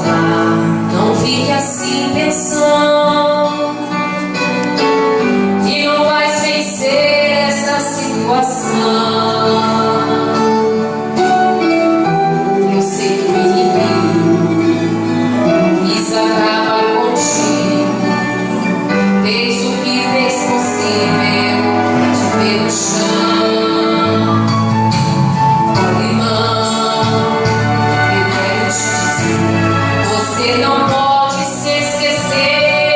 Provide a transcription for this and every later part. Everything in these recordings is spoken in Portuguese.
voltar. Não fique assim pensando que não vais vencer essa situação. Eu sei que o inimigo quis acabar contigo, fez o que fez possível pra te ver no chão. Você não pode se esquecer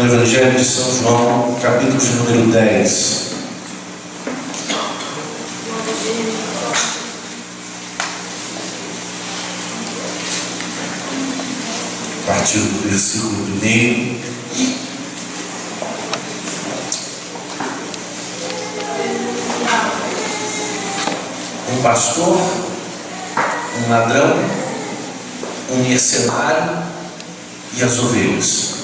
Evangelho de São João, capítulo de número 10. A partir do versículo 1. Um pastor, um ladrão, um mercenário e as ovelhas.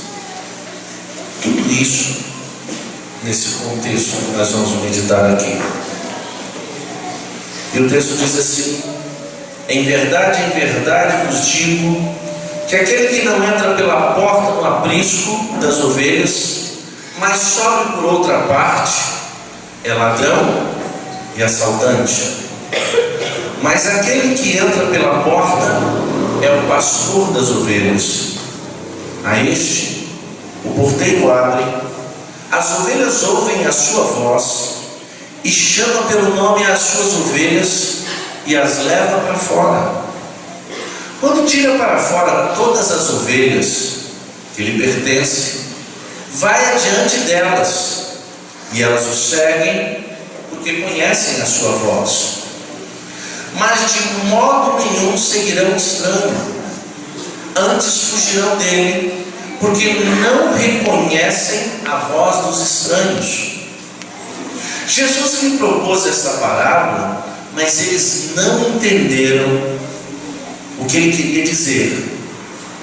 Tudo isso nesse contexto que nós vamos meditar aqui. E o texto diz assim: em verdade vos digo que aquele que não entra pela porta no aprisco das ovelhas, mas sobe por outra parte, é ladrão e assaltante. Mas aquele que entra pela porta é o pastor das ovelhas. A este o porteiro abre, as ovelhas ouvem a sua voz e chama pelo nome as suas ovelhas e as leva para fora. Quando tira para fora todas as ovelhas que lhe pertencem, vai adiante delas, e elas o seguem porque conhecem a sua voz. Mas de modo nenhum seguirão o estranho, antes fugirão dele, porque não reconhecem a voz dos estranhos. Jesus lhe propôs esta parábola, mas eles não entenderam o que ele queria dizer.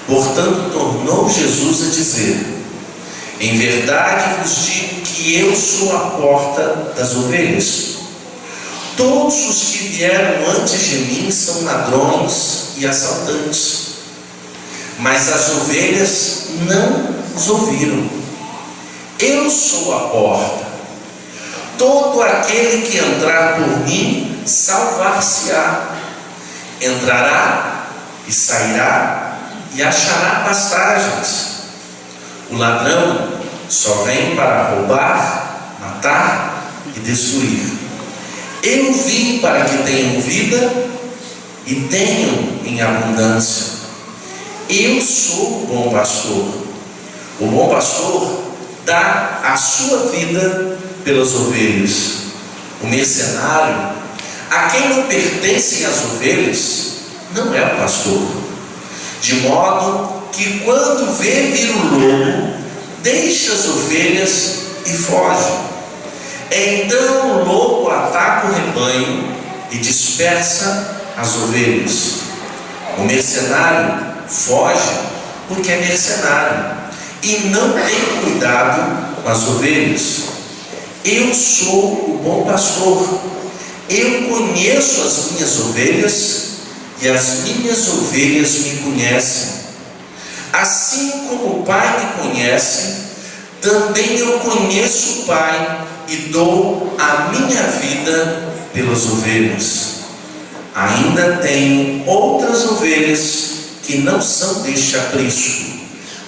Portanto, tornou Jesus a dizer: em verdade vos digo que eu sou a porta das ovelhas. Todos os que vieram antes de mim são ladrões e assaltantes, mas as ovelhas não os ouviram. Eu sou a porta. Todo aquele que entrar por mim salvar-se-á. Entrará e sairá e achará pastagens. O ladrão só vem para roubar, matar e destruir. Eu vim para que tenham vida e tenham em abundância. Eu sou o bom pastor. O bom pastor dá a sua vida pelas ovelhas. O mercenário, a quem não pertencem as ovelhas, não é o pastor. De modo que quando vê vir o lobo, deixa as ovelhas e foge. Então o lobo ataca o rebanho e dispersa as ovelhas. O mercenário foge porque é mercenário e não tem cuidado com as ovelhas. Eu sou o bom pastor. Eu conheço as minhas ovelhas e as minhas ovelhas me conhecem. Assim como o Pai me conhece, também eu conheço o Pai e dou a minha vida pelas ovelhas. Ainda tenho outras ovelhas que não são deste aprisco.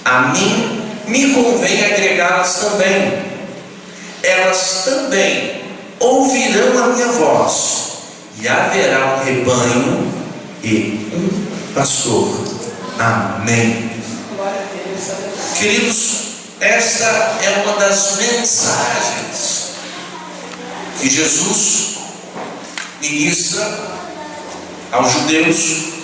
A mim me convém agregá-las também. Elas também ouvirão a minha voz, e haverá um rebanho e um pastor. Amém. Queridos, esta é uma das mensagens que Jesus ministra aos judeus.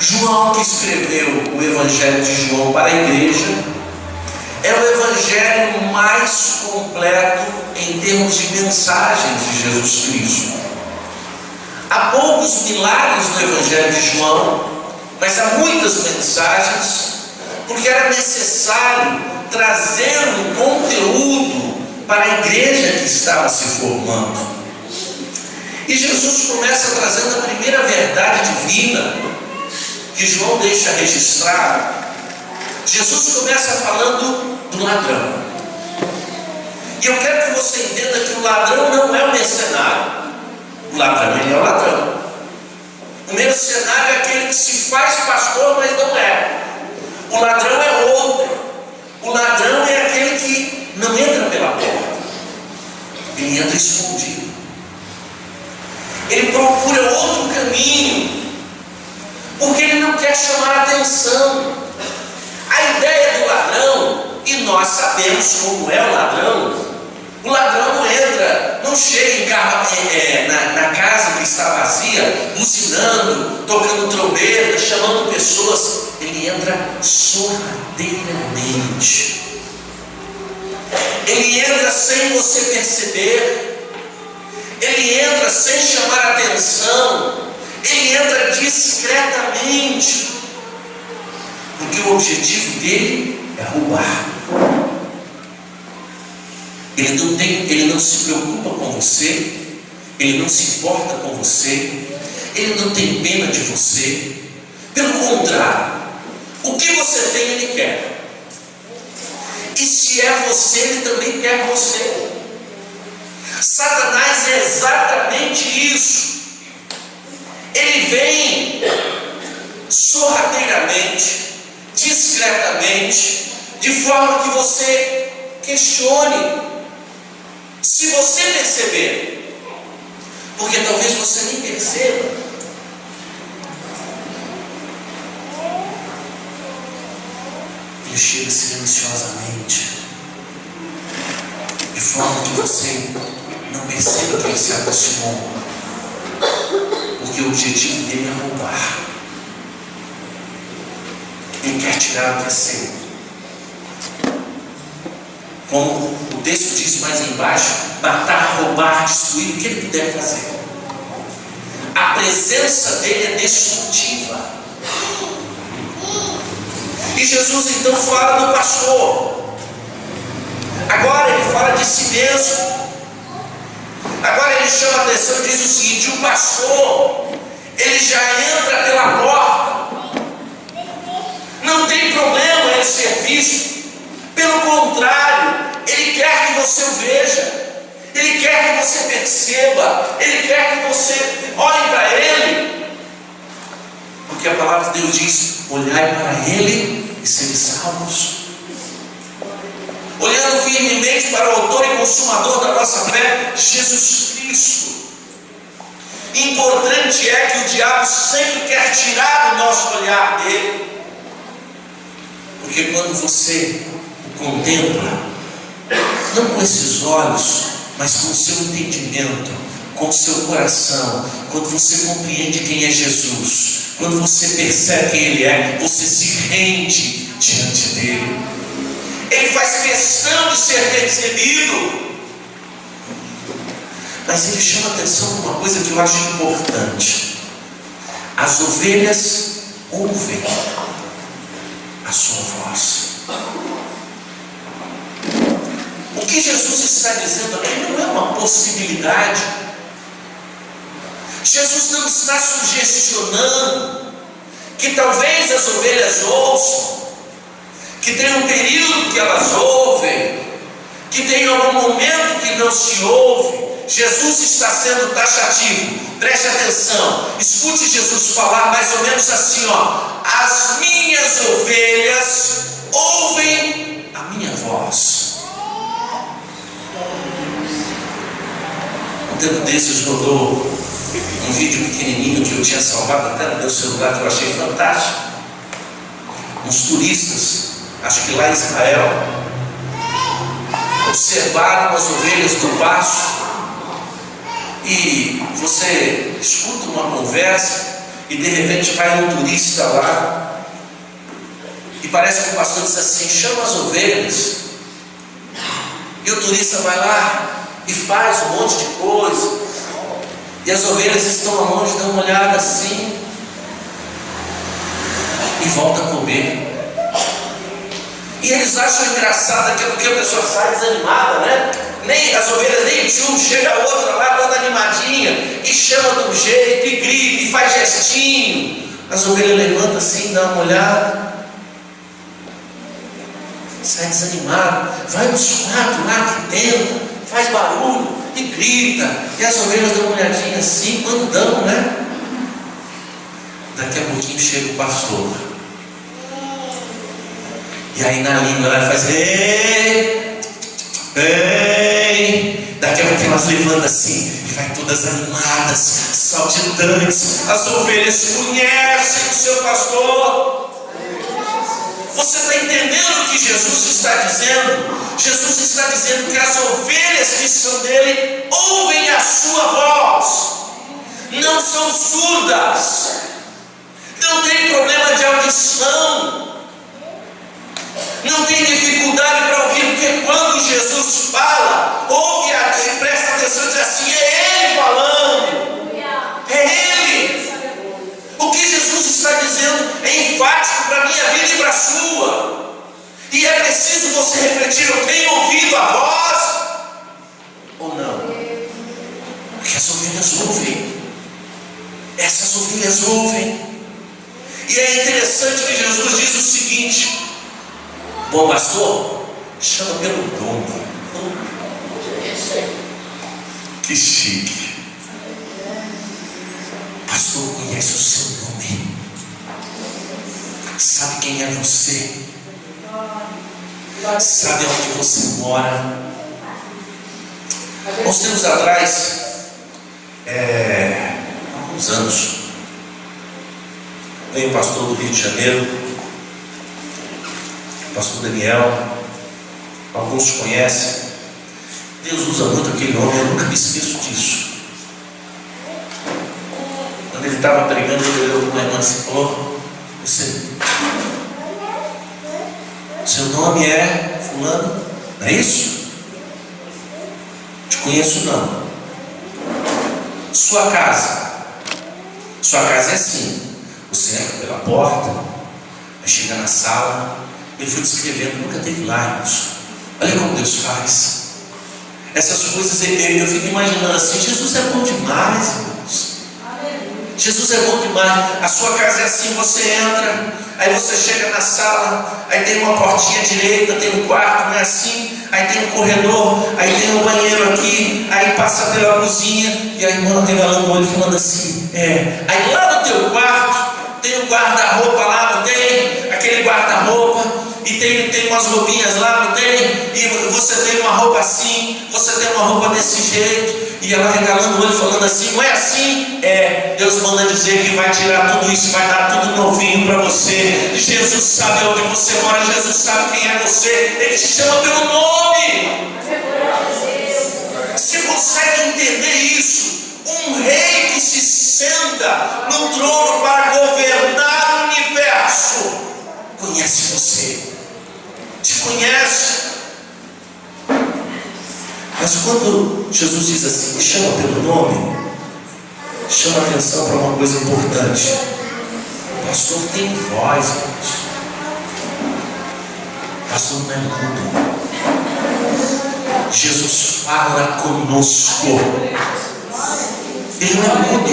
João, que escreveu o Evangelho de João para a igreja, é o evangelho mais completo em termos de mensagens de Jesus Cristo. Há poucos milagres no Evangelho de João, mas há muitas mensagens, porque era necessário trazer um conteúdo para a igreja que estava se formando. E Jesus começa trazendo a primeira verdade divina que João deixa registrado. Jesus começa falando do ladrão. E eu quero que você entenda que o ladrão não é o mercenário. O ladrão, ele é o ladrão. O mercenário é aquele que se faz pastor, mas não é. O ladrão é outro. O ladrão é aquele que não entra pela porta. Ele entra escondido. Ele procura outro caminho, porque ele não quer chamar a atenção. A ideia do ladrão E nós sabemos como é o ladrão. O ladrão não entra, não chega na casa que está vazia, buzinando, tocando trombeta, chamando pessoas. Ele entra sorrateiramente. Ele entra sem você perceber. Ele entra sem chamar atenção. Ele entra discretamente. Porque o objetivo dele é roubar. Ele não se preocupa com você, ele não se importa com você, ele não tem pena de você. Pelo contrário, o que você tem, ele quer. E se é você, ele também quer você. Satanás é exatamente isso. Ele vem sorrateiramente, discretamente, de forma que você questione. Se você perceber, porque talvez você nem perceba, ele chega silenciosamente, de forma que você não perceba que ele se aproximou, porque o objetivo dele é roubar. Ele quer tirar o que é seu. Como o texto diz mais embaixo, matar, roubar, destruir, o que ele puder fazer. A presença dele é destrutiva. E Jesus então fala do pastor. Agora ele fala de si mesmo. Agora ele chama a atenção e diz o seguinte: o pastor, ele já entra pela porta. Não tem problema ele ser visto. Pelo contrário, ele quer que você o veja, ele quer que você perceba, ele quer que você olhe para ele, porque a palavra de Deus diz: olhai para ele e sede salvos. Olhando firmemente para o autor e consumador da nossa fé, Jesus Cristo. Importante é que o diabo sempre quer tirar o nosso olhar dele, porque quando você contempla, não com esses olhos, mas com o seu entendimento, com o seu coração, quando você compreende quem é Jesus, quando você percebe quem ele é, você se rende diante dele. Ele faz questão de ser percebido, mas ele chama atenção para uma coisa que eu acho importante: as ovelhas ouvem a sua voz. O que Jesus está dizendo aqui não é uma possibilidade. Jesus não está sugestionando que talvez as ovelhas ouçam, que tem um período que elas ouvem, que tem algum momento que não se ouve. Jesus está sendo taxativo. Preste atenção, escute Jesus falar mais ou menos assim, ó: as minhas ovelhas ouvem a minha voz. Um tempo desses rodou um vídeo pequenininho que eu tinha salvado até no meu celular, que eu achei fantástico. Uns turistas, acho que lá em Israel, observaram as ovelhas do pasto. E você escuta uma conversa e de repente vai um turista lá e parece que o pastor diz assim: chama as ovelhas. E o turista vai lá e faz um monte de coisa, e as ovelhas estão longe, dão uma olhada assim e volta a comer. E eles acham engraçado aquilo, porque a pessoa sai desanimada, né? Nem as ovelhas, nem tchum, chega a outra lá toda animadinha e chama de um jeito e grita e faz gestinho. As ovelhas levantam assim, dá uma olhada, sai desanimado, vai nos quatro lá que tenta, faz barulho e grita, e as ovelhas dão uma olhadinha assim, quando dão, né? Daqui a pouquinho chega o pastor, e aí na língua ela faz ei, ei. Daqui a pouco elas levantam assim e vai todas animadas, saltitantes. As ovelhas conhecem o seu pastor. Você está entendendo o que Jesus está dizendo? Jesus está dizendo que as ovelhas que são dele ouvem a sua voz, não são surdas, não tem problema de audição, não tem dificuldade para ouvir, porque quando Jesus fala, ouve e presta atenção e diz assim: é Ele falando, é Ele. O que Jesus está dizendo é enfático para a minha vida e para a sua, e é preciso você refletir: eu tenho ouvido a voz ou não? Porque as ovelhas ouvem, essas ovelhas ouvem. E é interessante que Jesus diz o seguinte: bom pastor, chama pelo nome. Que chique. Pastor conhece o seu nome, sabe quem é você, sabe onde você mora. Uns tempos atrás, alguns anos, veio um pastor do Rio de Janeiro, pastor Daniel, alguns conhecem. Deus usa muito aquele homem, eu nunca me esqueço disso. Quando ele estava pregando, ele olhou para uma irmã e falou: seu nome é fulano, não é isso? Te conheço não. Sua casa é assim: você entra pela porta, aí chega na sala. Ele foi descrevendo, nunca teve lá, irmãos. Olha como Deus faz essas coisas. Eu fico imaginando assim: Jesus é bom demais, irmãos. Jesus é bom demais. A sua casa é assim: você entra, aí você chega na sala, aí tem uma portinha direita, tem um quarto, não é assim? Aí tem um corredor, aí tem um banheiro aqui, aí passa pela cozinha, e a irmã regalando o olho falando assim: aí lá no teu quarto tem um guarda-roupa lá, não tem? Aquele guarda-roupa, e tem umas roupinhas lá, não tem? E você tem uma roupa assim, você tem uma roupa desse jeito. E ela regalando o olho falando assim: não é assim? Deus manda dizer que vai tirar tudo isso, vai dar tudo novinho para você. Jesus sabe onde você mora, Jesus sabe quem é você, Ele te chama pelo nome. Você consegue entender isso? Um rei que se senta no trono para governar o universo conhece você, te conhece. Mas quando Jesus diz assim: me chama pelo nome, chama a atenção para uma coisa importante. O pastor tem voz, irmãos. O pastor não é mudo. Jesus fala conosco. Ele não é mudo.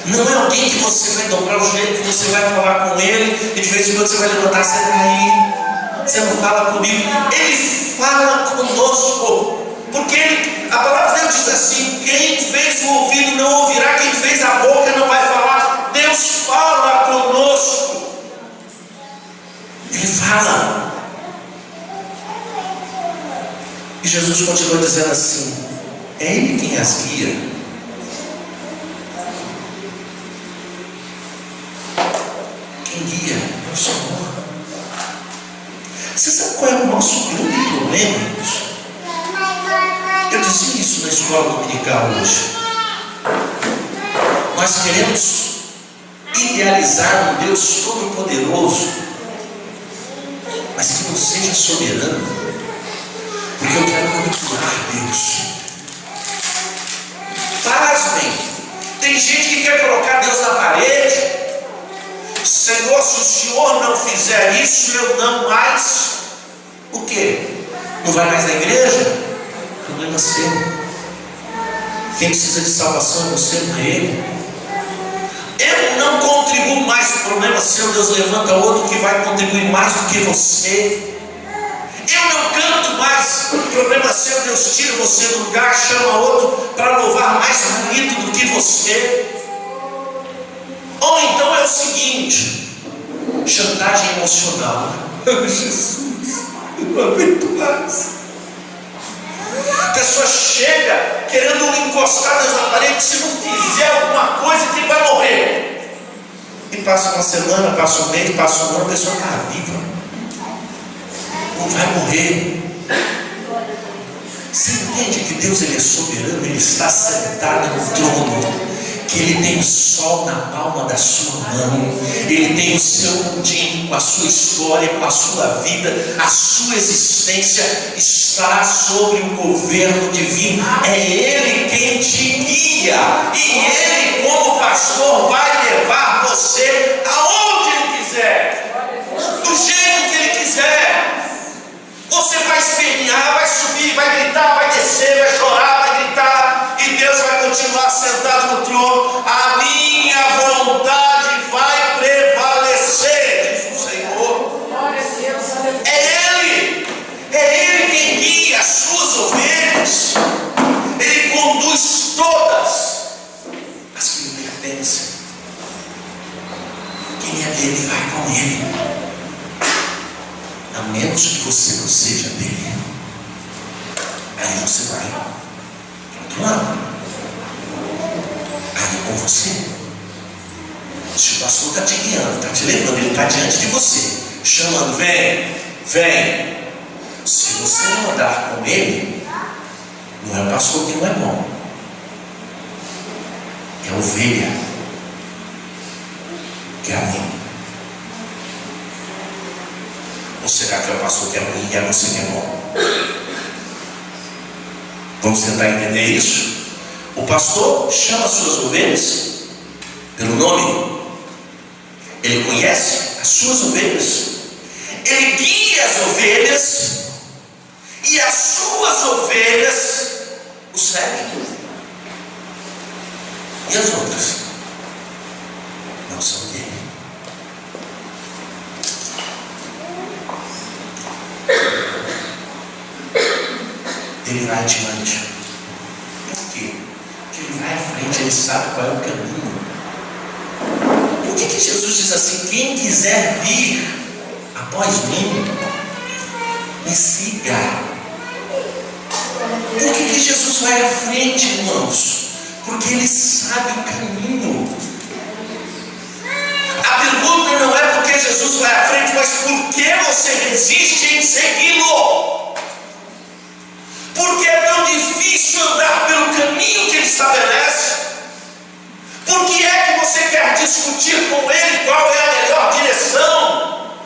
Não é alguém que você vai dobrar o joelho, que você vai falar com ele, e de vez em quando você vai levantar, você vai aí, você não fala comigo. Ele fala conosco. Porque a palavra de Deus diz assim: quem fez o ouvido não ouvirá, quem fez a boca não vai falar. Deus fala conosco. Ele fala. E Jesus continua dizendo assim: é Ele quem as guia. Quem guia é o Senhor. Você sabe qual é o nosso grande problema, irmãos? Eu disse isso na escola dominical hoje. Nós queremos idealizar um Deus todo-poderoso, mas que não seja soberano, porque eu quero manipular Deus. Pasmem, tem gente que quer colocar Deus na parede. Senhor, se o Senhor não fizer isso, eu não mais. O quê? Não vai mais na igreja? Problema seu. Quem precisa de salvação é você, não é ele. Eu não contribuo mais para o problema seu. Deus levanta outro que vai contribuir mais do que você. Eu não canto mais, o problema seu. Deus tira você do lugar, chama outro para louvar mais bonito do que você. Ou então é o seguinte: chantagem emocional. Jesus, eu não aguento mais. A pessoa chega querendo encostar Deus na parede: se não fizer alguma coisa, que vai morrer. E passa uma semana, passa um mês, passa um ano, a pessoa está viva. Não vai morrer. Você entende que Deus ele é soberano, ele está sentado no trono, que ele tem o sol na palma da sua mão, ele tem o seu mundinho com a sua história, com a sua vida, a sua existência está sobre o governo divino. É ele quem te guia, e ele, como pastor, vai levar você aonde ele quiser, do jeito que ele quiser. Você vai espernear, vai subir, vai gritar, vai descer, vai chorar, vai gritar, e Deus vai continuar sentado no trono. A minha vontade vai prevalecer, diz o Senhor. É Ele quem guia as suas ovelhas. Ele conduz todas as que lhe pertencem. Quem é dele vai com ele. A menos que você não seja dele, aí você vai para outro lado. Aí é com você. Se o pastor está te guiando, está te levando, ele está diante de você, chamando, vem, vem. Se você não andar com ele, não é o pastor que não é bom, é a ovelha, que é ruim. Ou será que é o pastor que é ruim e é você que é bom? Vamos tentar entender isso? O pastor chama as suas ovelhas pelo nome. Ele conhece as suas ovelhas. Ele guia as ovelhas. E as suas ovelhas o seguem. E as outras não são dele. Ele vai adiante. Por quê? Porque ele vai à frente, ele sabe qual é o caminho. Por que Jesus diz assim: quem quiser vir após mim, me siga? Por que Jesus vai à frente, irmãos? Porque ele sabe o caminho. A pergunta não é porque Jesus vai à frente, mas por que você resiste em segui-lo? Porque é tão difícil andar pelo caminho que ele estabelece? Por que é que você quer discutir com ele qual é a melhor direção?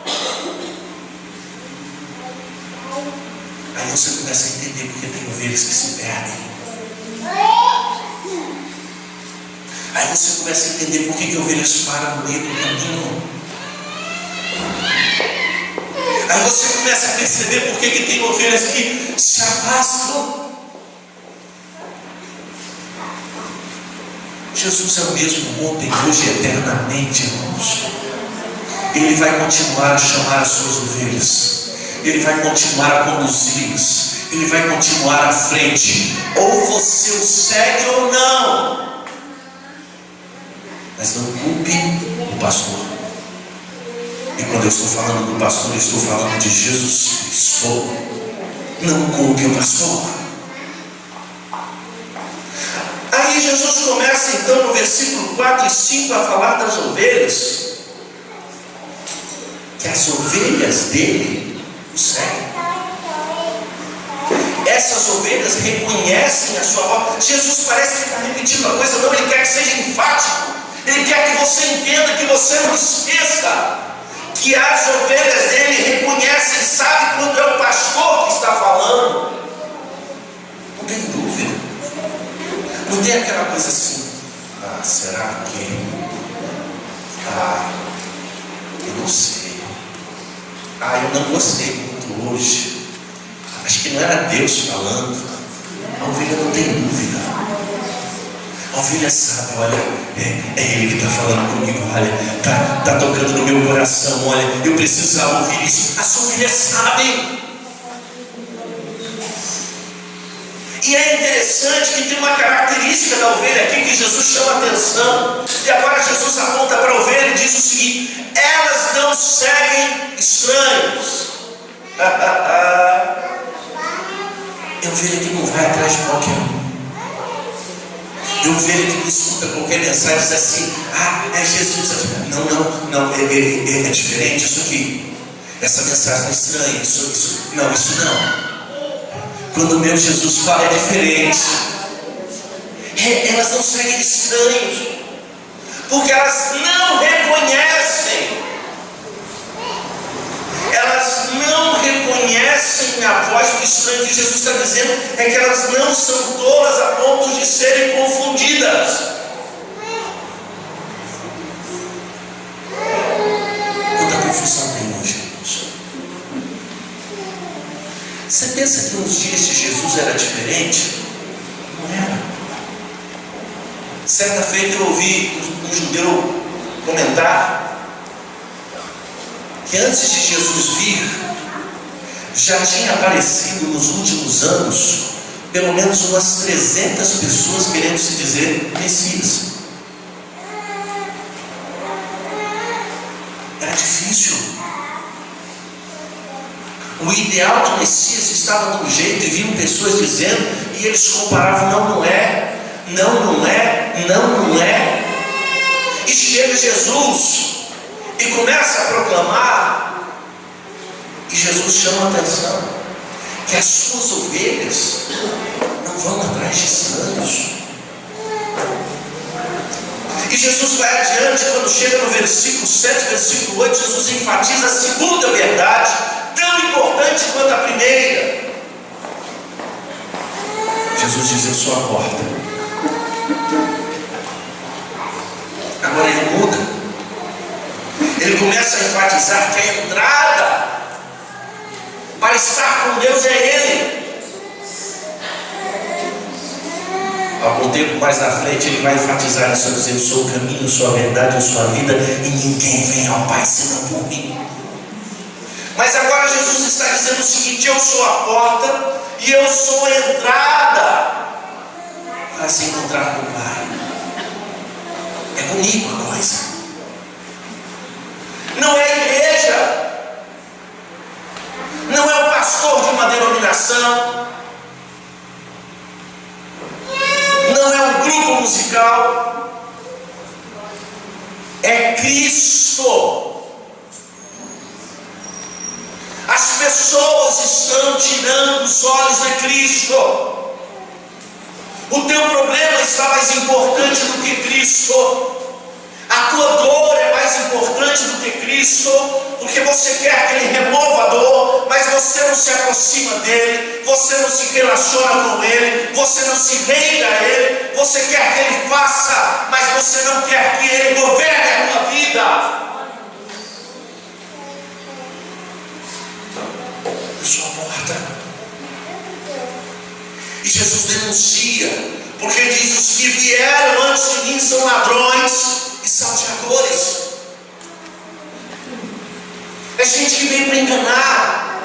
Aí você começa a entender porque tem ovelhas que se perdem. Aí você começa a entender por que ovelhas param no meio do caminho. Aí você começa a perceber por que tem ovelhas que se afastam. Jesus é o mesmo ontem, hoje e eternamente, irmãos. Ele vai continuar a chamar as suas ovelhas. Ele vai continuar a conduzi-las. Ele vai continuar à frente. Ou você o segue ou não. Mas não culpe o pastor. E quando eu estou falando do pastor, eu estou falando de Jesus Cristo. Não culpe o pastor. Aí Jesus começa então no versículo 4 e 5 a falar das ovelhas. Que as ovelhas dele o seguem. Essas ovelhas reconhecem a sua voz. Jesus parece que está repetindo a coisa, não, ele quer que seja enfático. Ele quer que você entenda, que você não esqueça que as ovelhas dele reconhecem, sabe quando é o pastor que está falando. Não tem dúvida. Não tem aquela coisa assim: ah, será que? Ah, eu não sei. Ah, eu não gostei muito hoje. Acho que não era Deus falando. A ovelha não tem dúvida. A ovelha sabe, olha, é Ele que está falando comigo, olha, está tocando no meu coração, olha, eu precisava ouvir isso. As ovelhas sabem. E é interessante que tem uma característica da ovelha aqui que Jesus chama a atenção. E agora Jesus aponta para a ovelha e diz o seguinte: elas não seguem estranhos. É ovelha que não vai atrás de qualquer um. E o ovelha que não escuta qualquer mensagem diz assim: ah, é Jesus. Não, é diferente isso aqui. Essa mensagem é estranha, isso não. Quando o meu Jesus fala é diferente. Elas não seguem estranhos, porque elas não reconhecem. Elas não reconhecem a voz do estranho. O que Jesus está dizendo é que elas não são tolas a ponto de serem confundidas. Quanta confusão tem hoje. Você pensa que nos dias de Jesus era diferente? Não era. Certa feita eu ouvi um judeu comentar que antes de Jesus vir, já tinha aparecido nos últimos anos pelo menos umas 300 pessoas querendo se dizer Messias. Era difícil. O ideal do Messias estava no jeito, e viam pessoas dizendo, e eles comparavam: não é. E chega Jesus e começa a proclamar, e Jesus chama a atenção que as suas ovelhas não vão atrás de estranhos. E Jesus vai adiante. Quando chega no versículo 7, versículo 8, Jesus enfatiza a segunda verdade, tão importante quanto a primeira. Jesus diz: eu sou a porta. Agora ele muda. Ele começa a enfatizar que a entrada para estar com Deus é Ele. Algum tempo mais na frente ele vai enfatizar isso, dizer: eu sou o caminho, eu sou a verdade, eu sou a vida, e ninguém vem ao Pai senão por mim. Mas agora Jesus está dizendo o seguinte: eu sou a porta e eu sou a entrada para se encontrar com o Pai. É comigo a coisa. Não é a igreja, não é o pastor de uma denominação, não é um grupo musical, é Cristo. As pessoas estão tirando os olhos de Cristo. O teu problema está mais importante do que Cristo. A tua dor é mais importante do que Cristo, porque você quer que Ele remova a dor, mas você não se aproxima dEle, você não se relaciona com Ele, você não se rende a Ele, você quer que Ele faça, mas você não quer que Ele governe a tua vida. Eu sou a porta. E Jesus denuncia, porque diz: os que vieram antes de mim são ladrões e salteadores. É gente que veio para enganar,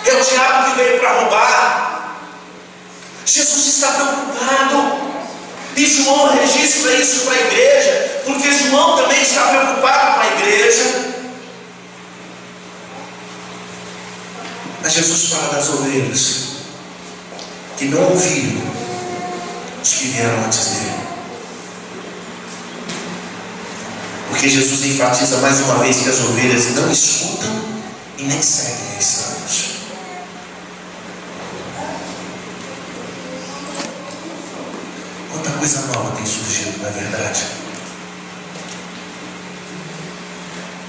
é o diabo que veio para roubar. Jesus está preocupado, e João registra isso para a igreja, porque João também está preocupado com a igreja. Mas Jesus fala das ovelhas que não ouviram os que vieram antes dele. Porque Jesus enfatiza mais uma vez que as ovelhas não escutam e nem seguem a estranhos. Quanta coisa nova tem surgido, não é verdade?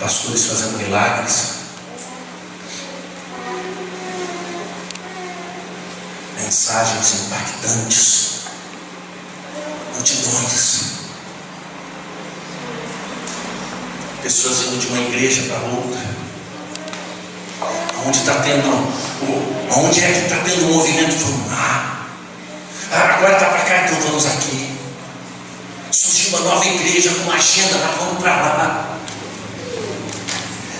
Pastores fazendo milagres, mensagens impactantes, multidões, pessoas indo de uma igreja para outra. Onde é que está tendo um movimento? Agora está para cá, então vamos aqui. Surgiu uma nova igreja com uma agenda, nós vamos para lá.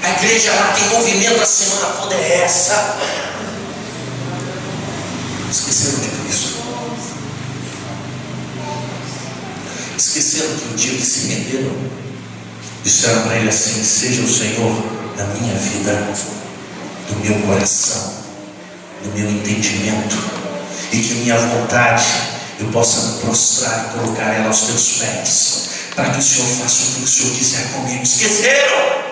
A igreja lá tem movimento, a semana toda é essa. Esqueceram de Cristo. Esqueceram que o dia que se renderam, disseram para Ele assim: seja o Senhor da minha vida, do meu coração, do meu entendimento, e que minha vontade eu possa me prostrar e colocar ela aos teus pés, para que o Senhor faça o que o Senhor quiser comigo. Esqueceram?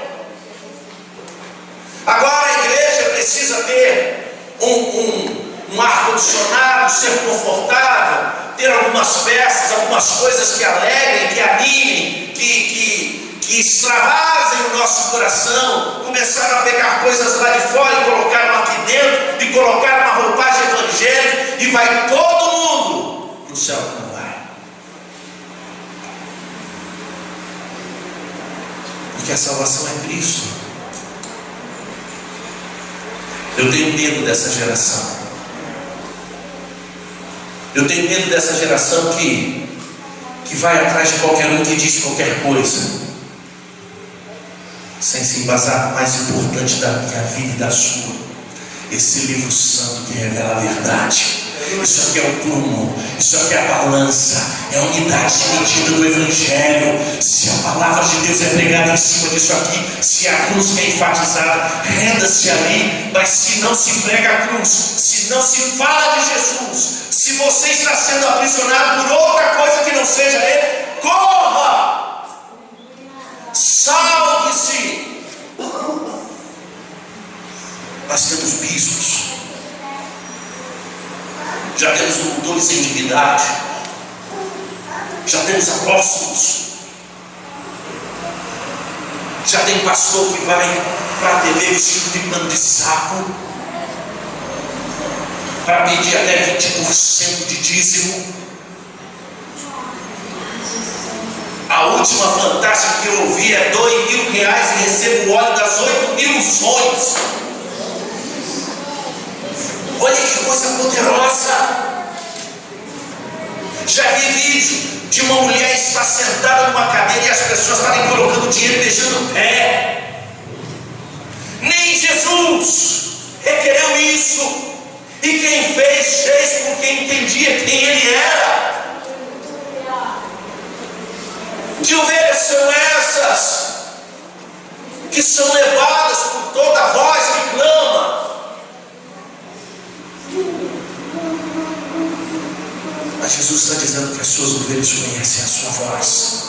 Agora a igreja precisa ter um ar-condicionado, ser confortável, ter algumas festas, algumas coisas que alegrem, que animem, que extravasem o nosso coração. Começaram a pegar coisas lá de fora e colocaram aqui dentro, e colocaram uma roupagem evangélica, e vai todo mundo para o céu que não vai. Porque a salvação é Cristo. Eu tenho medo dessa geração. Eu tenho medo dessa geração que vai atrás de qualquer um que diz qualquer coisa, sem se embasar no mais importante da minha vida e da sua, esse livro santo que revela a verdade. Isso aqui é o prumo, isso aqui é a balança, é a unidade de medida do Evangelho. Se a palavra de Deus é pregada em cima disso aqui, se a cruz é enfatizada, renda-se ali. Mas se não se prega a cruz, se não se fala de Jesus, se você está sendo aprisionado por outra coisa que não seja Ele, corra! Salve-se! Nós temos bispos, já temos doutores em divindade, já temos apóstolos, já tem pastor que vai para a TV vestido de pano de saco, para pedir até 20% de dízimo. A última fantástica que eu ouvi é R$2.000 e recebo o óleo das 8.000 unções. Olha que coisa poderosa. Já vi vídeo de uma mulher estar sentada numa cadeira e as pessoas estarem colocando dinheiro e beijando o pé. Nem Jesus requereu isso. E quem fez porque entendia quem Ele era. Que ovelhas são essas que são levadas por toda voz que clama? Mas Jesus está dizendo que as suas ovelhas conhecem a sua voz.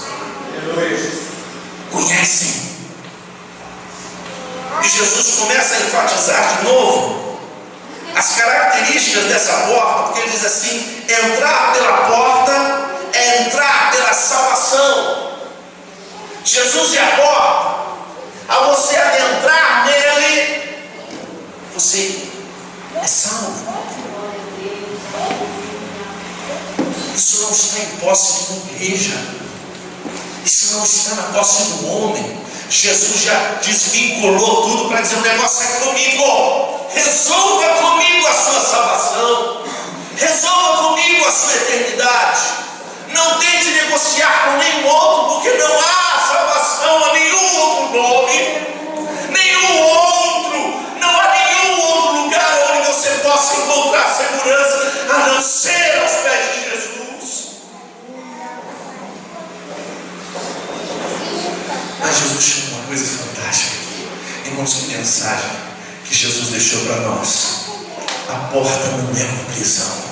Conhecem. E Jesus começa a enfatizar de novo as características dessa porta, porque ele diz assim: entrar pela porta é entrar pela salvação. Jesus é a porta. Ao você adentrar nele, você é salvo. Isso não está em posse de uma igreja, isso não está na posse do homem. Jesus já desvinculou tudo para dizer: o negócio é comigo. Resolva comigo a sua salvação, resolva comigo a sua eternidade. Não tente negociar com nenhum outro, porque não há salvação a nenhum outro nome, nenhum outro, não há nenhum outro lugar onde você possa encontrar segurança a não ser aos pés de Jesus. Mas Jesus chama uma coisa fantástica aqui. Irmãos, que mensagem que Jesus deixou para nós. A porta não é uma prisão.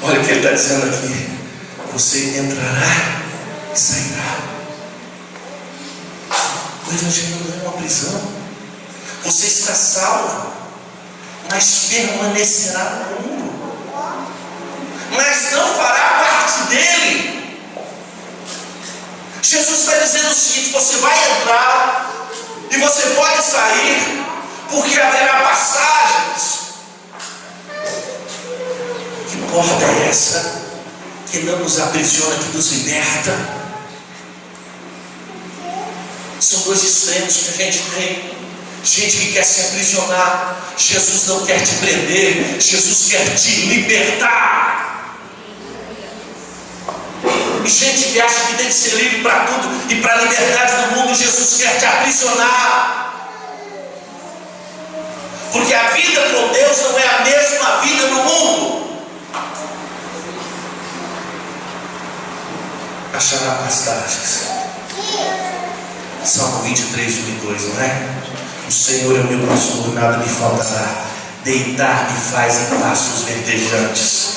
Olha o que ele está dizendo aqui: você entrará e sairá. O Evangelho não é uma prisão. Você está salvo, mas permanecerá no mundo, mas não fará parte dele. Jesus está dizendo o seguinte: você vai entrar e você pode sair, porque haverá passagens. Que porta é essa que não nos aprisiona, que nos liberta? São dois extremos que a gente tem. Gente que quer se aprisionar. Jesus não quer te prender, Jesus quer te libertar. E gente que acha que tem que ser livre para tudo e para a liberdade do mundo. Jesus quer te aprisionar, porque a vida com Deus não é a mesma vida no mundo. Achará pastagens. Salmo 23, 1 e 2, não é? O Senhor é o meu pastor, nada me faltará. Deitar-me faz em pastos verdejantes.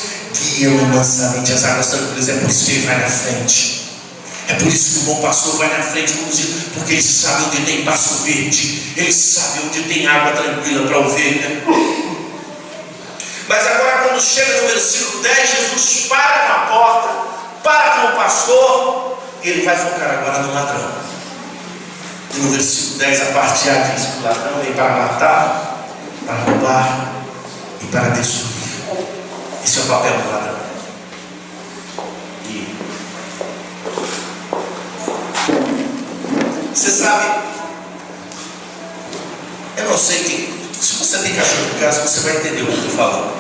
guia-me mansamente às águas tranquilas. É por isso que ele vai na frente. É por isso que o bom pastor vai na frente conduzindo, porque ele sabe onde tem pasto verde, ele sabe onde tem água tranquila para a ovelha. Mas agora, quando chega no versículo 10, Jesus para com a porta, para com o pastor, e ele vai focar agora no ladrão. E no versículo 10, a parte A diz que o ladrão vem para matar, para roubar e para destruir. Esse é o papel do ladrão. E você sabe, eu não sei quem. Se você tem cachorro em casa, você vai entender o que eu estou falando.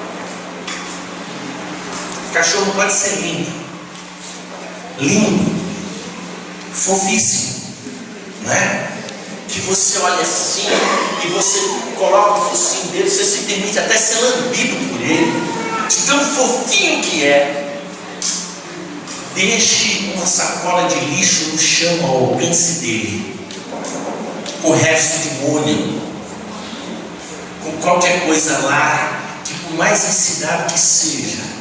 Cachorro pode ser lindo, fofíssimo, não é? Que você olha assim e você coloca o focinho dele, você se permite até ser lambido por ele, de tão fofinho que é. Deixe uma sacola de lixo no chão ao alcance dele, com o resto de molho, com qualquer coisa lá, que por mais ensinado que seja,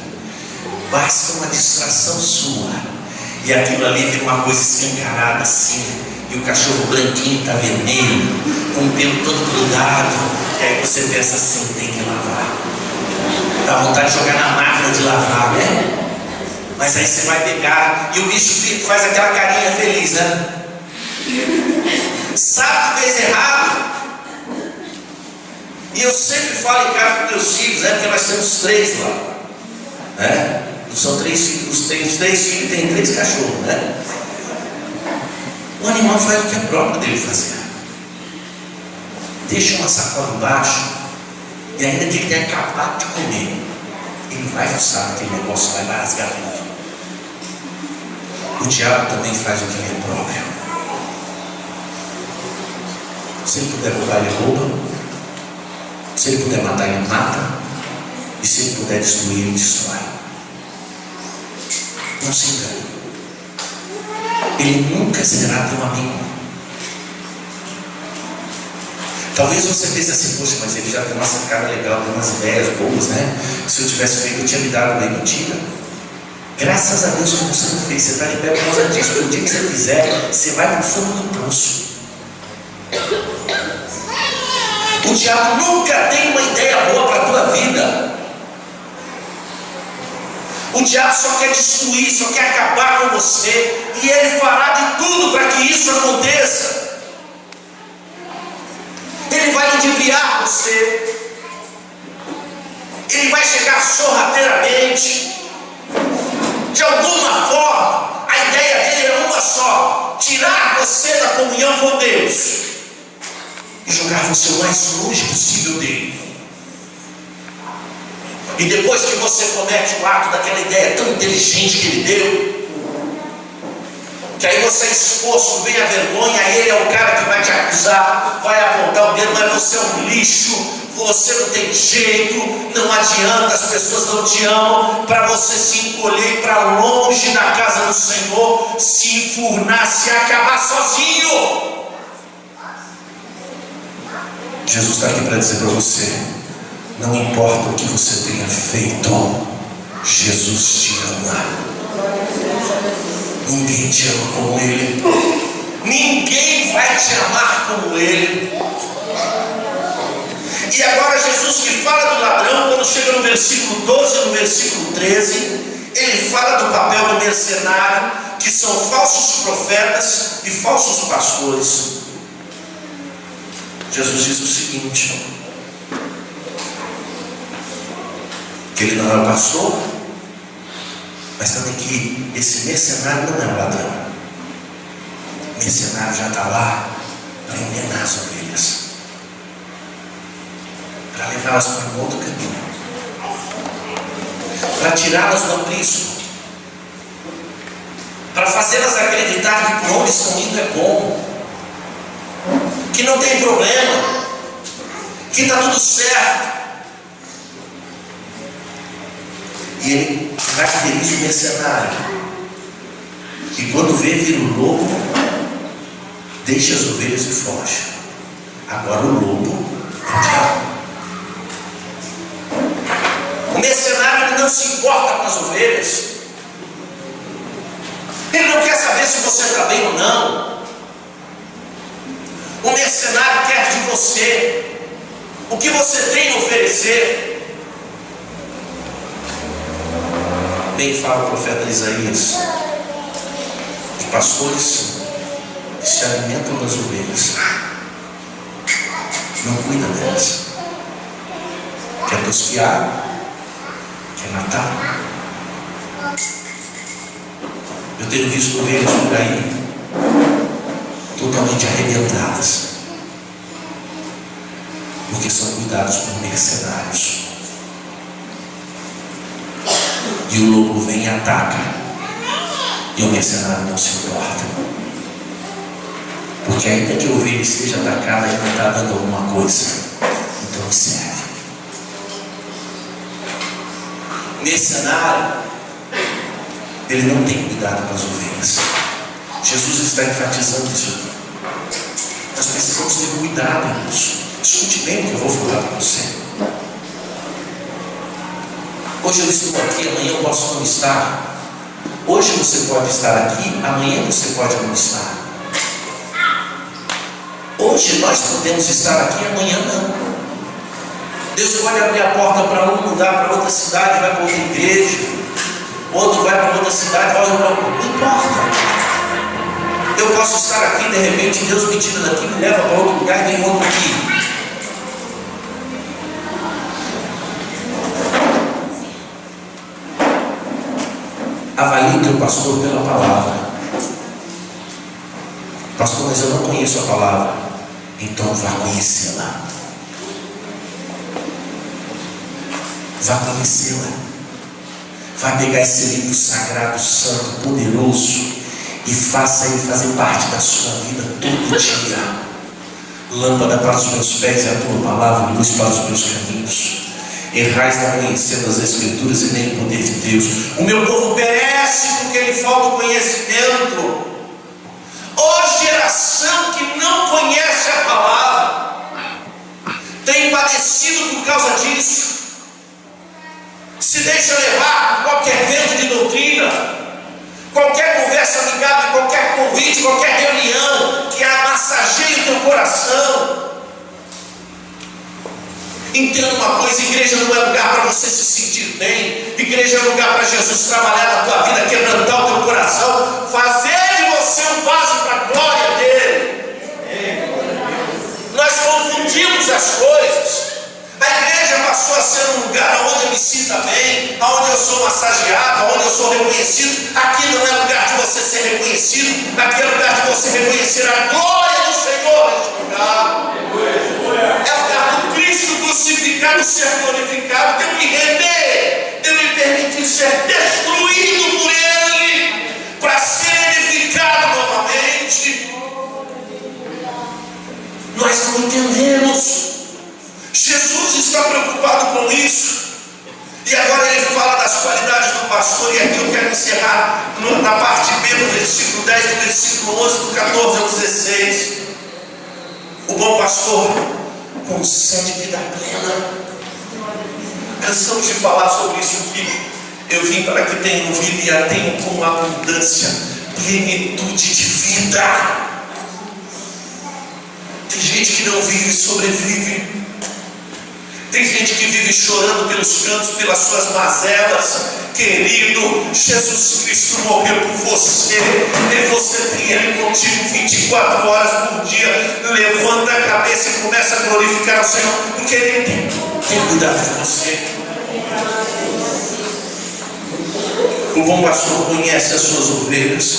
basta uma distração sua, e aquilo ali vira uma coisa escancarada assim, e o cachorro branquinho está vermelho, com o pelo todo grudado, e aí você pensa assim, tem que lavar. Dá vontade de jogar na máquina de lavar, né? Mas aí você vai pegar, e o bicho faz aquela carinha feliz, né? Sabe que fez errado. E eu sempre falo em casa com meus filhos, né? Porque nós temos 3 lá, né? Não são 3 filhos, os 3 filhos têm 3 cachorros, né? O animal faz o que é próprio dele fazer. Deixa uma sacola embaixo e ainda que ele tenha acabado de comer, ele vai fuçar aquele negócio, vai rasgar tudo. O diabo também faz o que é próprio. Se ele puder roubar, ele rouba. Se ele puder matar, ele mata. E se ele puder destruir, ele destrói. Não se engane. Ele nunca será teu amigo. Talvez você pense assim, poxa, mas ele já tem uma sacada legal, tem umas ideias boas, né? Se eu tivesse feito, eu tinha me dado bem. Mentira. Graças a Deus que você não fez. Você está de pé por causa disso. Porque o dia que você fizer, você vai para o fundo do poço. O diabo nunca tem uma ideia boa para a tua vida. O diabo só quer destruir, só quer acabar com você. E ele fará de tudo para que isso aconteça. Ele vai ludibriar você. Ele vai chegar sorrateiramente. De alguma forma, a ideia dele é uma só: tirar você da comunhão com Deus e jogar você o mais longe possível dele. E depois que você comete o ato daquela ideia tão inteligente que ele deu, que aí você é exposto, vem a vergonha, aí ele é o cara que vai te acusar, vai apontar o dedo, mas você é um lixo, você não tem jeito, não adianta, as pessoas não te amam, para você se encolher para longe da casa do Senhor, se enfurnar, se acabar sozinho. Jesus está aqui para dizer para você: não importa o que você tenha feito, Jesus te ama. Ninguém te ama como Ele. Ninguém vai te amar como Ele. E agora Jesus, que fala do ladrão, quando chega no versículo 12 e no versículo 13, ele fala do papel do mercenário, que são falsos profetas e falsos pastores. Jesus diz o seguinte: que ele não é o pastor, mas também que esse mercenário não é o ladrão. O mercenário já está lá para enganar as ovelhas, para levá-las para um outro caminho, para tirá-las do aprisco, para fazê-las acreditar que por onde estão indo é bom, que não tem problema, que está tudo certo. E ele caracteriza o mercenário, que quando vê vir o lobo, deixa as ovelhas e foge. Agora o lobo é o diabo. O mercenário ele não se importa com as ovelhas. Ele não quer saber se você está bem ou não. O mercenário quer de você o que você tem a oferecer. Bem fala o profeta Isaías: os pastores que se alimentam das ovelhas não cuidam delas, quer tosquiar, quer matar. Eu tenho visto ovelhas por aí totalmente arrebentadas, porque são cuidados por mercenários. E o lobo vem e ataca, e o mercenário não se importa, porque ainda que a ovelha esteja atacada, ele não está dando alguma coisa, então ele serve. O mercenário, ele não tem cuidado com as ovelhas. Jesus está enfatizando isso aqui. Nós precisamos ter cuidado, irmãos. Escute bem o que eu vou falar para você. Hoje eu estou aqui, amanhã eu posso não estar. Hoje você pode estar aqui, amanhã você pode não estar. Hoje nós podemos estar aqui, amanhã não. Deus pode abrir a porta para um, mudar para outra cidade, vai para outra igreja. Outro vai para outra cidade, vai para outra. Não importa. Eu posso estar aqui, de repente Deus me tira daqui, me leva para outro lugar e vem outro aqui. Avalie o teu pastor pela palavra. Pastor, mas eu não conheço a palavra. Então vá conhecê-la. Vá conhecê-la. Vá pegar esse livro sagrado, santo, poderoso, e faça ele fazer parte da sua vida todo dia. Lâmpada para os meus pés é a tua palavra, luz para os meus caminhos. Errais não conhecendo as Escrituras e nem o poder de Deus. O meu povo perece porque lhe falta o conhecimento. Ó geração que não conhece a palavra, tem padecido por causa disso. Se deixa levar por qualquer vento de doutrina, qualquer conversa amigável, qualquer convite, qualquer reunião que massageie o teu coração. Entenda uma coisa: igreja não é lugar para você se sentir bem. Igreja é lugar para Jesus trabalhar na tua vida, quebrantar o teu coração, fazer de você um vaso para a glória dele. Nós confundimos as coisas. A igreja passou a ser um lugar onde eu me sinta bem, onde eu sou massageado, onde eu sou reconhecido. Aqui não é lugar de você ser reconhecido, aqui é lugar de você reconhecer a glória do Senhor neste lugar. É o lugar do Cristo crucificado ser glorificado, de eu me render, de eu me permitir ser destruído por Ele, para ser edificado novamente. Nós não entendemos. Jesus está preocupado com isso. E agora ele fala das qualidades do pastor. E aqui eu quero encerrar na parte B do versículo 10, do versículo 11, do 14 ao 16. O bom pastor concede vida plena. Cansamos de falar sobre isso aqui. Eu vim para que tenham vida e a tenham com abundância, plenitude de vida. Tem gente que não vive e sobrevive. Tem gente que vive chorando pelos cantos, pelas suas mazelas. Querido, Jesus Cristo morreu por você, e você tem Ele contigo 24 horas por dia. Levanta a cabeça e começa a glorificar o Senhor, porque Ele tem cuidado de você. O bom pastor conhece as suas ovelhas.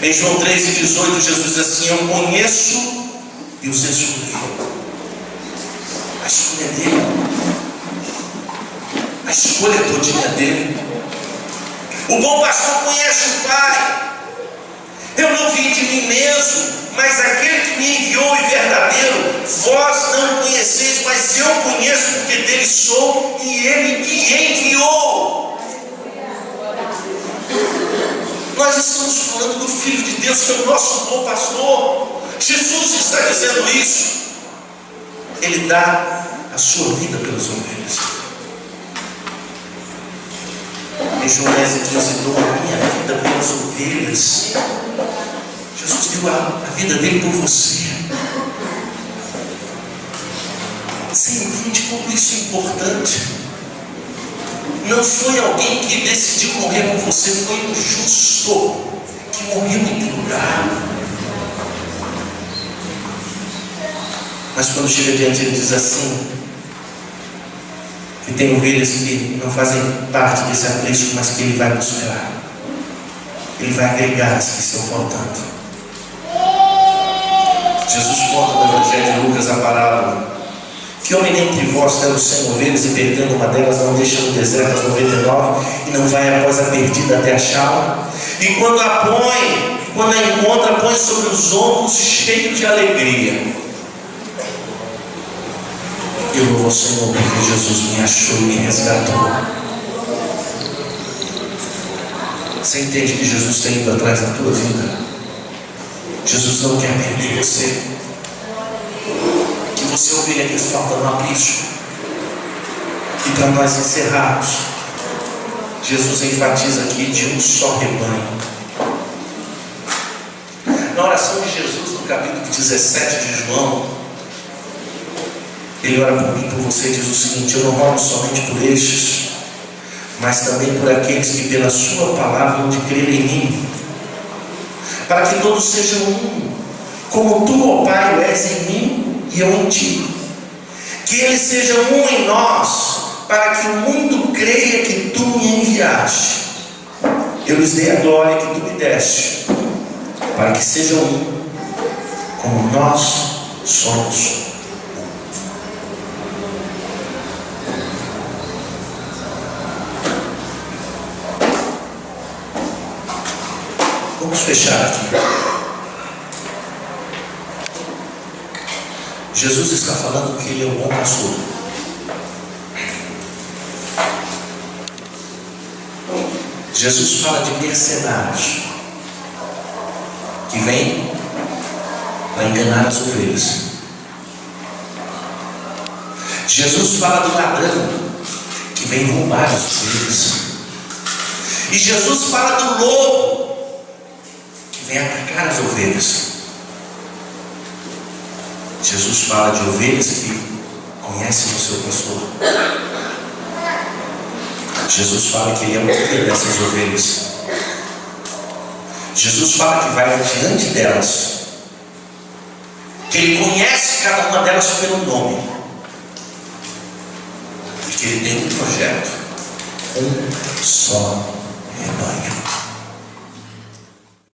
Em João 3,18, Jesus diz assim: eu conheço e os escolhi. A escolha é dele. A escolha todinha dele. O bom pastor conhece o Pai. Eu não vim de mim mesmo, mas aquele que me enviou é verdadeiro. Vós não conheceis, mas eu conheço, porque dele sou e ele me enviou. Nós estamos falando do Filho de Deus, que é o nosso bom pastor. Jesus está dizendo isso. Ele dá a sua vida pelas ovelhas. Em João 10:15, dou a minha vida pelas ovelhas. Jesus deu a vida dele por você. Você entende como isso é importante? Não foi alguém que decidiu morrer por você, foi um justo que morreu em teu lugar. Mas quando chega diante, ele diz assim: que tem ovelhas que não fazem parte desse aprisco, mas que ele vai buscar. Ele vai agregar as que estão faltando. Jesus conta no Evangelho de Lucas a parábola: que homem dentre vós, tendo 100 ovelhas e perdendo uma delas, não deixa no deserto as 99 e não vai após a perdida até achá-la? E quando a põe, quando a encontra, põe sobre os ombros, cheio de alegria. Eu louvo ao Senhor porque Jesus me achou e me resgatou. Você entende que Jesus está indo atrás da tua vida? Jesus não quer perder você. Que você ouvir aqui falta no aprisco. E para nós encerrarmos, Jesus enfatiza aqui de um só rebanho. Na oração de Jesus, no capítulo 17 de João, ele ora por mim, por você, e diz o seguinte: eu não oro somente por estes, mas também por aqueles que pela sua palavra hão de crer em mim, para que todos sejam um, como tu, ó Pai, o és em mim e eu em ti. Que eles sejam um em nós, para que o mundo creia que tu me enviaste. Eu lhes dei a glória que tu me deste, para que sejam um, como nós somos. Vamos fechar aqui. Jesus está falando que ele é o bom pastor. Jesus fala de mercenários que vêm para enganar as ovelhas. Jesus fala do ladrão que vem roubar as ovelhas. E Jesus fala do lobo vem atacar as ovelhas. Jesus fala de ovelhas que conhecem o seu pastor. Jesus fala que ele é o guia dessas ovelhas. Jesus fala que vai diante delas, que ele conhece cada uma delas pelo nome, e que ele tem um projeto, um só rebanho.